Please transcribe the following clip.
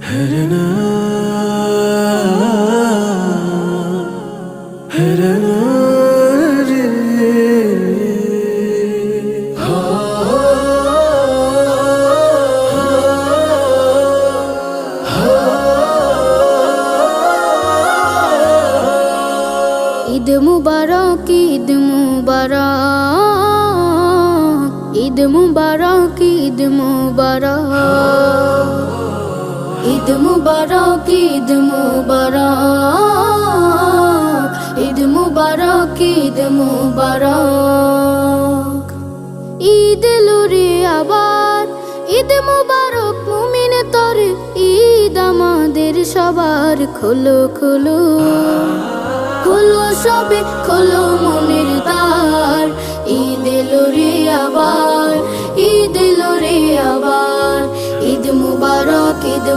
হেরনা হেরনা রে ঈদ মুবারক, ঈদ মুবারক, ঈদ মুবারক, ঈদ মুবারক, ঈদ মুবারক, ঈদ মুবারক, ঈদ মুবারক, ঈদ মুবারক। ঈদ এলো রে আবার, ঈদ মুবারক মুমিন তরে, ঈদ আমাদের সবার। খোলো খোলো খোলো সবে খোলো মনের দ্বার, ঈদ এলো রে আবার, ঈদ এলো রে আবার। ঈদ মুবারক, ঈদ